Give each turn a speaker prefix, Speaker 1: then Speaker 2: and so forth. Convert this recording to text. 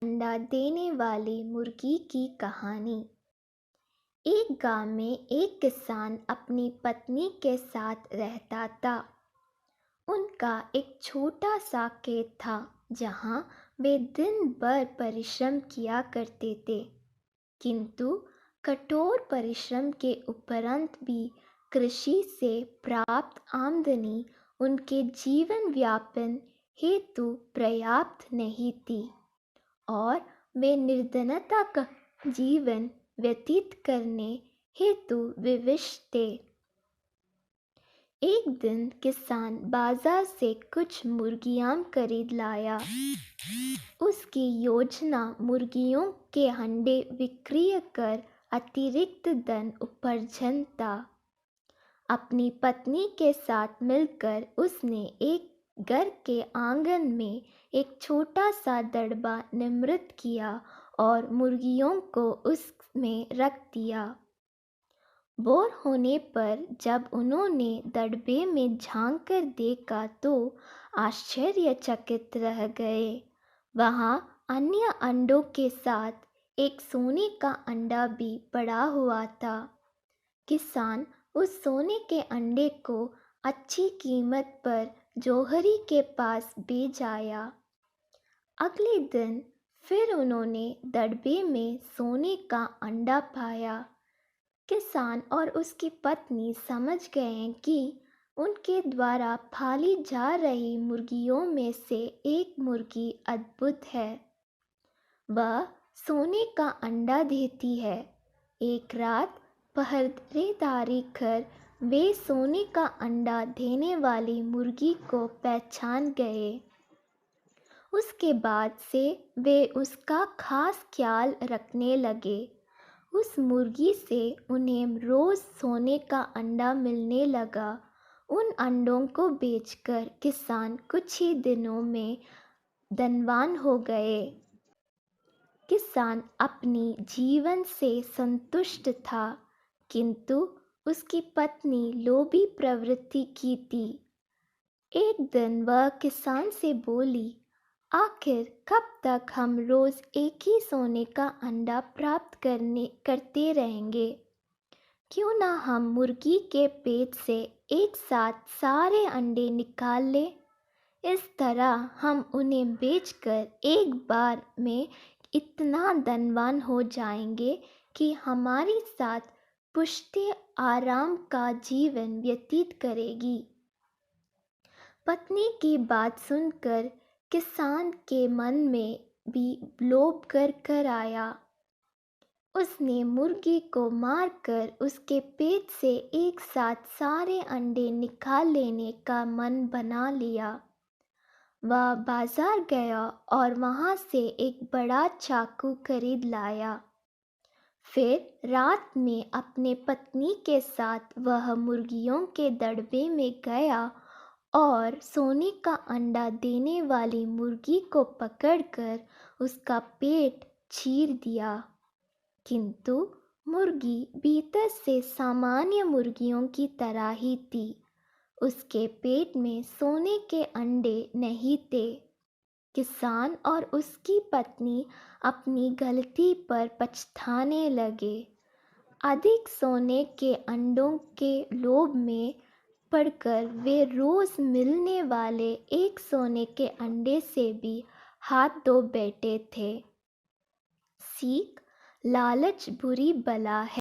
Speaker 1: अंडा देने वाली मुर्गी की कहानी। एक गांव में एक किसान अपनी पत्नी के साथ रहता था। उनका एक छोटा सा खेत था जहां वे दिन भर परिश्रम किया करते थे। किंतु कठोर परिश्रम के उपरांत भी कृषि से प्राप्त आमदनी उनके जीवन यापन हेतु पर्याप्त नहीं थी और वे निर्धनता का जीवन व्यतीत करने हेतु विवश थे। एक दिन किसान बाजार से कुछ मुर्गियां खरीद लाया। उसकी योजना मुर्गियों के अंडे विक्रय कर अतिरिक्त धन उपार्जन था। अपनी पत्नी के साथ मिलकर उसने एक घर के आंगन में एक छोटा सा दड़बा निर्मित किया और मुर्गियों को उसमें रख दिया। बोर होने पर जब उन्होंने दड़बे में झांक कर देखा तो आश्चर्यचकित रह गए। वहां अन्य अंडों के साथ एक सोने का अंडा भी पड़ा हुआ था। किसान उस सोने के अंडे को अच्छी कीमत पर जौहरी के पास बेच आया। अगले दिन फिर उन्होंने दड़बे में सोने का अंडा पाया। किसान और उसकी पत्नी समझ गए कि उनके द्वारा पाली जा रही मुर्गियों में से एक मुर्गी अद्भुत है। वह सोने का अंडा देती है। एक रात पहरेदारी कर वे सोने का अंडा देने वाली मुर्गी को पहचान गए। उसके बाद से वे उसका खास ख्याल रखने लगे। उस मुर्गी से उन्हें रोज सोने का अंडा मिलने लगा। उन अंडों को बेचकर किसान कुछ ही दिनों में धनवान हो गए। किसान अपनी जीवन से संतुष्ट था, किंतु उसकी पत्नी लोभी प्रवृत्ति की थी। एक दिन वह किसान से बोली, आखिर कब तक हम रोज एक ही सोने का अंडा प्राप्त करते रहेंगे? क्यों ना हम मुर्गी के पेट से एक साथ सारे अंडे निकाल लें? इस तरह हम उन्हें बेचकर एक बार में इतना धनवान हो जाएंगे कि हमारी साथ पुश्ते आराम का जीवन व्यतीत करेगी। पत्नी की बात सुनकर किसान के मन में भी लोभ कर आया। उसने मुर्गी को मारकर उसके पेट से एक साथ सारे अंडे निकाल लेने का मन बना लिया। वह बाजार गया और वहां से एक बड़ा चाकू खरीद लाया। फिर रात में अपने पत्नी के साथ वह मुर्गियों के दड़बे में गया और सोने का अंडा देने वाली मुर्गी को पकड़कर उसका पेट चीर दिया। किंतु मुर्गी भीतर से सामान्य मुर्गियों की तरह ही थी। उसके पेट में सोने के अंडे नहीं थे। किसान और उसकी पत्नी अपनी गलती पर पछताने लगे। अधिक सोने के अंडों के लोभ में पड़कर वे रोज मिलने वाले एक सोने के अंडे से भी हाथ धो बैठे थे। सीख, लालच बुरी बला है।